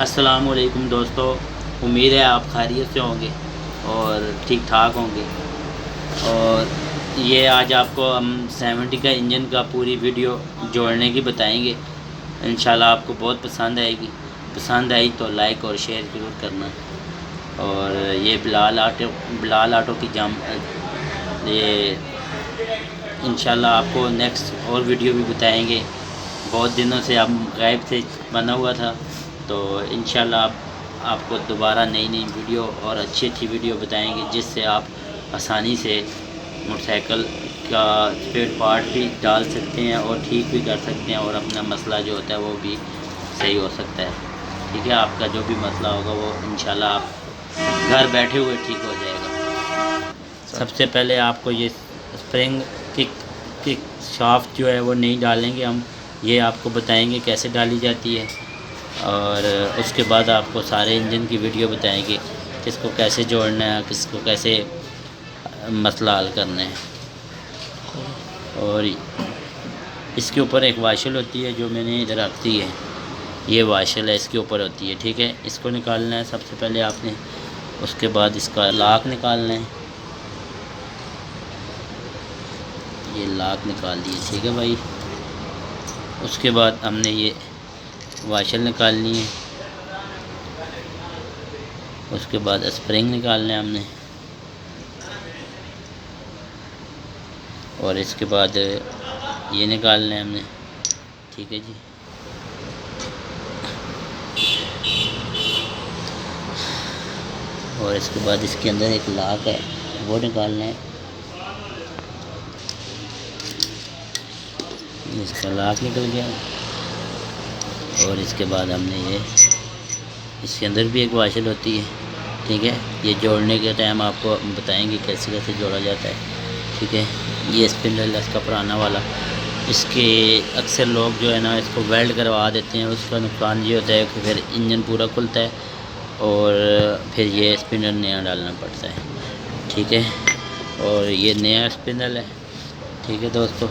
अस्सलामुअलैकुम दोस्तों, उम्मीद है आप खैरियत से होंगे और ठीक ठाक होंगे। और ये आज आपको हम 70 का इंजन का पूरी वीडियो जोड़ने की बताएंगे। इंशाल्लाह आपको बहुत पसंद आएगी। पसंद आई तो लाइक और शेयर ज़रूर करना। और ये बिलाल ऑटो की ये इंशाल्लाह आपको नेक्स्ट और वीडियो भी बताएंगे। बहुत दिनों से आप गायब से बना हुआ था, तो इंशाल्लाह आपको दोबारा नई नई वीडियो और अच्छी वीडियो बताएंगे, जिससे आप आसानी से मोटरसाइकिल का स्पेयर पार्ट भी डाल सकते हैं और ठीक भी कर सकते हैं, और अपना मसला जो होता है वो भी सही हो सकता है। ठीक है, आपका जो भी मसला होगा वो इंशाल्लाह आप घर बैठे हुए ठीक हो जाएगा। सबसे पहले आपको ये स्प्रिंग किक शाफ्ट जो है वो नहीं डालेंगे हम, ये आपको बताएंगे कैसे डाली जाती है। और उसके बाद आपको सारे इंजन की वीडियो बताएंगे, किसको कैसे जोड़ना है, किसको कैसे मसला हल करना है। और इसके ऊपर एक वाशल होती है जो मैंने इधर रखती है, ये वाशल है इसके ऊपर होती है। ठीक है, इसको निकालना है सबसे पहले आपने। उसके बाद इसका लाक निकालना है, ये लाक निकाल दिए। ठीक है भाई, उसके बाद हमने ये वाशल निकालनी है। उसके बाद स्प्रिंग निकालना है हमने, और इसके बाद ये निकालना है हमने। ठीक है जी, और इसके बाद इसके अंदर एक लाक है वो निकालना है। इसका लाक निकल गया। और इसके बाद हमने ये इसके अंदर भी एक वाशल होती है। ठीक है, ये जोड़ने के टाइम आपको बताएंगे कैसे कैसे जोड़ा जाता है। ठीक है, ये स्पिंडल है इसका पुराना वाला। इसके अक्सर लोग जो है ना इसको वेल्ड करवा देते हैं। उसका नुकसान ये होता है कि फिर इंजन पूरा खुलता है और फिर ये स्पिंडल नया डालना पड़ता है। ठीक है, और ये नया स्पिंडल है। ठीक है दोस्तों,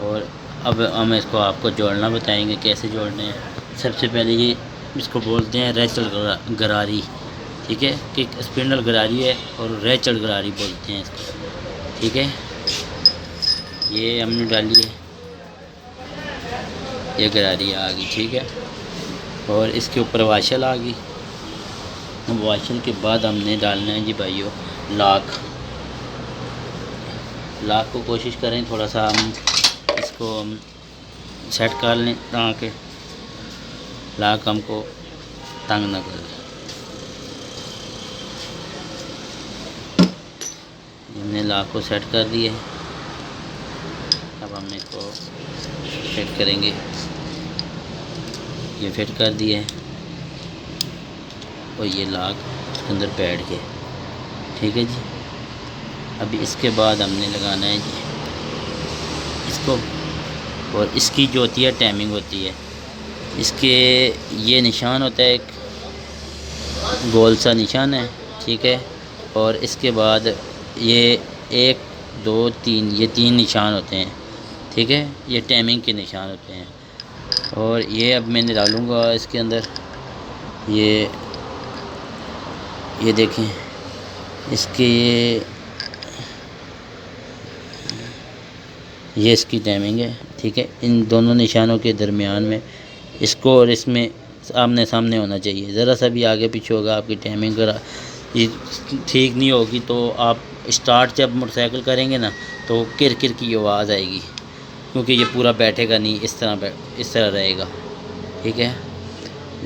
और अब हम इसको आपको जोड़ना बताएंगे कैसे जोड़ने हैं। सबसे पहले ये इसको बोलते हैं रेचल गरारी। ठीक है, कि स्पिंडल गरारी है और रेचल गरारी बोलते हैं इसको। ठीक है, ये हमने डाली है, ये गरारी आ गई। ठीक है, और इसके ऊपर वाशल आ गई। वाशल के बाद हमने डालना है जी भाइयों लाक। लाक को कोशिश करें थोड़ा सा हम इसको हम सेट कर लें ताकि लाक हमको तंग ना करे। हमने लाक को सेट कर दिया है, अब हम इसको फिट करेंगे। ये फिट कर दिया है और ये लाक उसके अंदर बैठ गया। ठीक है जी, अभी इसके बाद हमने लगाना है जी इसको। और इसकी जो होती है टाइमिंग होती है, इसके ये निशान होता है, एक गोल सा निशान है। ठीक है, और इसके बाद ये 1 2 3 ये 3 निशान होते हैं। ठीक है, ये टाइमिंग के निशान होते हैं। और ये अब मैंने डालूँगा इसके अंदर। ये देखें, इसके ये इसकी टाइमिंग है। ठीक है, इन दोनों निशानों के दरमियान में इसको और इसमें आमने सामने होना चाहिए। ज़रा सा भी आगे पीछे होगा आपकी टाइमिंग ये ठीक नहीं होगी, तो आप स्टार्ट जब मोटरसाइकिल करेंगे ना तो किर किर की आवाज़ आएगी, क्योंकि ये पूरा बैठेगा नहीं, इस तरह रहेगा। ठीक है,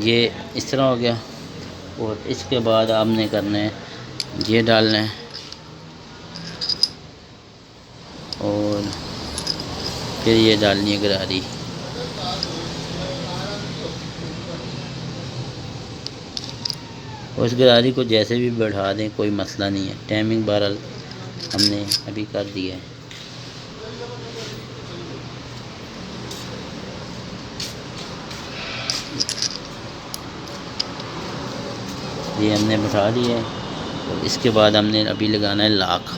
ये इस तरह हो गया। और इसके बाद आपने करना है ये डालना है, और फिर ये डालनी है गरारी। और इस गरारी को जैसे भी बढ़ा दें कोई मसला नहीं है। टाइमिंग बहरहाल हमने अभी कर दिया है। ये हमने बढ़ा दिया है, और इसके बाद हमने अभी लगाना है लाक।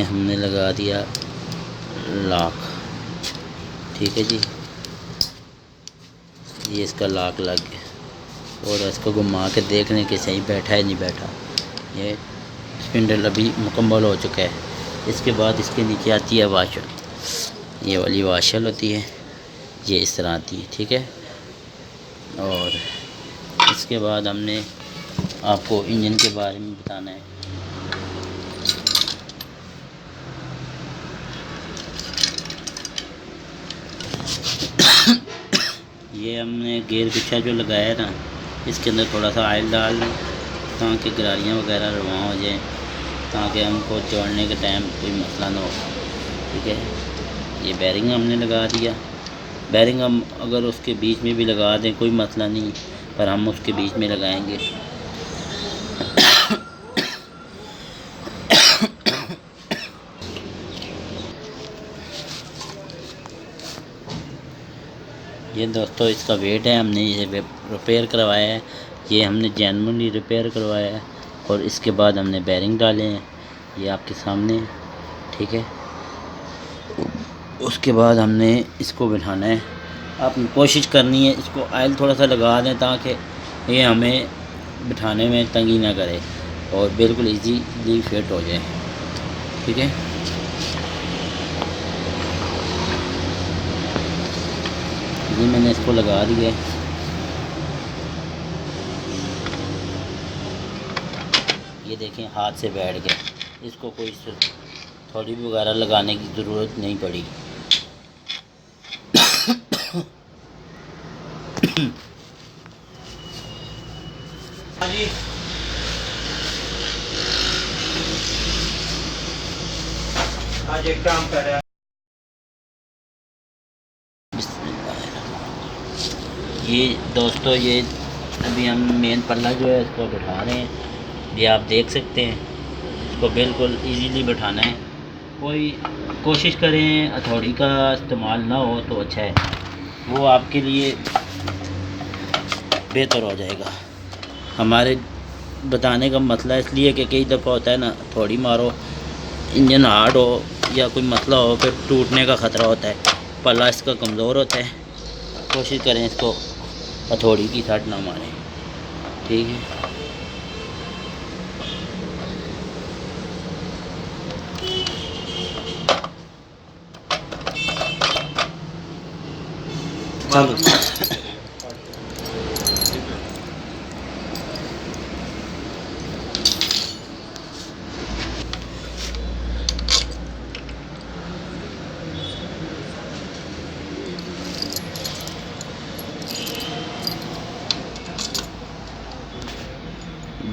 हमने लगा दिया लॉक। ठीक है जी, ये इसका लॉक लग गया और इसको घुमा के देख लें कि सही बैठा है नहीं बैठा। ये स्पिंडल अभी मुकम्मल हो चुका है। इसके बाद इसके नीचे आती है वाशल, ये वाली वाशल होती है, ये इस तरह आती है। ठीक है, और इसके बाद हमने आपको इंजन के बारे में बताना है। ये हमने गेयर पीछा जो लगाया है ना, इसके अंदर थोड़ा सा ऑयल डाल दें ताकि गरारियाँ वगैरह रवा हो जाए, ताकि हमको जोड़ने के टाइम कोई मसला ना हो। ठीक है, ये बैरिंग हमने लगा दिया। बैरिंग हम अगर उसके बीच में भी लगा दें कोई मसला नहीं, पर हम उसके बीच में लगाएंगे। ये दोस्तों इसका वेट है, हमने ये रिपेयर करवाया है, ये हमने जेन्युइनली रिपेयर करवाया है। और इसके बाद हमने बैरिंग डाले हैं, ये आपके सामने। ठीक है, उसके बाद हमने इसको बिठाना है। आपने कोशिश करनी है इसको ऑयल थोड़ा सा लगा दें ताकि ये हमें बिठाने में तंगी ना करे और बिल्कुल इजीली फिट हो जाए। ठीक है, ये मैंने इसको लगा दिया है। ये देखें हाथ से बैठ गया, इसको कोई थोड़ी वगैरह लगाने की ज़रूरत नहीं पड़ी। आज एक काम कर रहा है। ये दोस्तों, ये अभी हम मेन पल्ला जो है इसको बिठा रहे हैं। ये आप देख सकते हैं, इसको बिल्कुल इजीली बिठाना है। कोई कोशिश करें हथौड़ी का इस्तेमाल ना हो तो अच्छा है, वो आपके लिए बेहतर हो जाएगा। हमारे बताने का मसला इसलिए कि कई दफ़ा होता है ना, हथौड़ी मारो इंजन हार्ड हो या कोई मसला हो, फिर टूटने का ख़तरा होता है, पल्ला इसका कमज़ोर होता है। कोशिश करें इसको हथौड़ी की साथ ना मारें। ठीक है, चलो।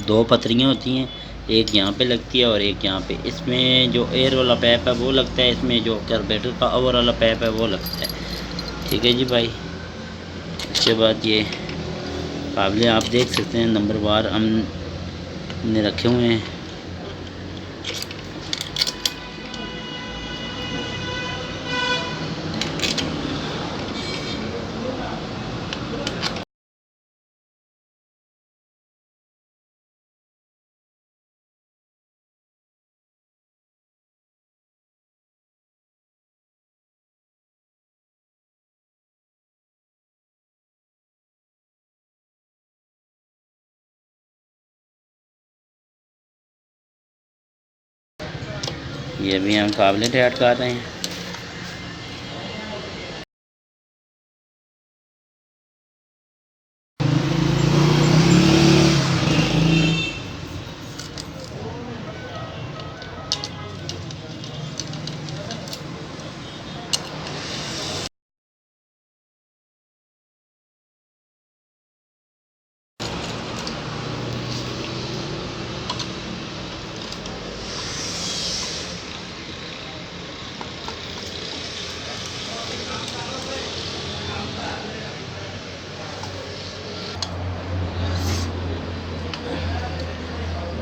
दो पतरियाँ होती हैं, एक यहाँ पे लगती है और एक यहाँ पे। इसमें जो एयर वाला पैप है वो लगता है, इसमें जो कार्बोरेटर का ओवर वाला पैप है वो लगता है। ठीक है जी भाई, उसके बाद ये काबिल आप देख सकते हैं नंबर वार हमने रखे हुए हैं। ये भी हम काबिल ऐड कर रहे हैं।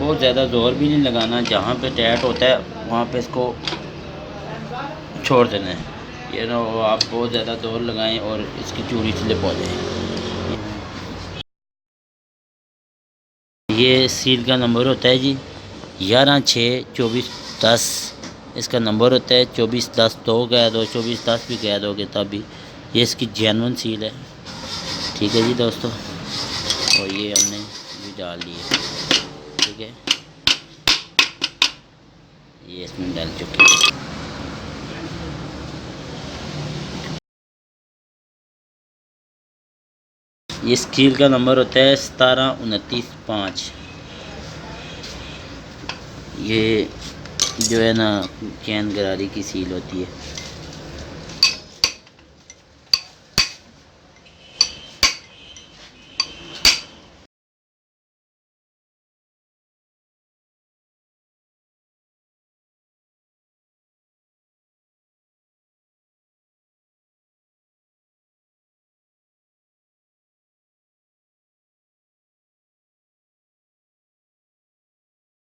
बहुत ज़्यादा ज़ोर भी नहीं लगाना, जहाँ पे टाइट होता है वहाँ पे इसको छोड़ देना है। ये ना आप बहुत ज़्यादा ज़ोर लगाएं और इसकी चूड़ी स्लिप हो जाए। ये सील का नंबर होता है जी 11/6/24/10। इसका नंबर होता है 2410। तो कह दो 2410 भी कह दोगे तब भी ये इसकी जेन्युइन सील है। ठीक है जी दोस्तों, और ये हमने भी डाल दिए। ठीक है, ये इसमें डाल चुके हैं। ये स्कील का नंबर होता है 1729-5। ये जो है ना चैन गरारी की सील होती है।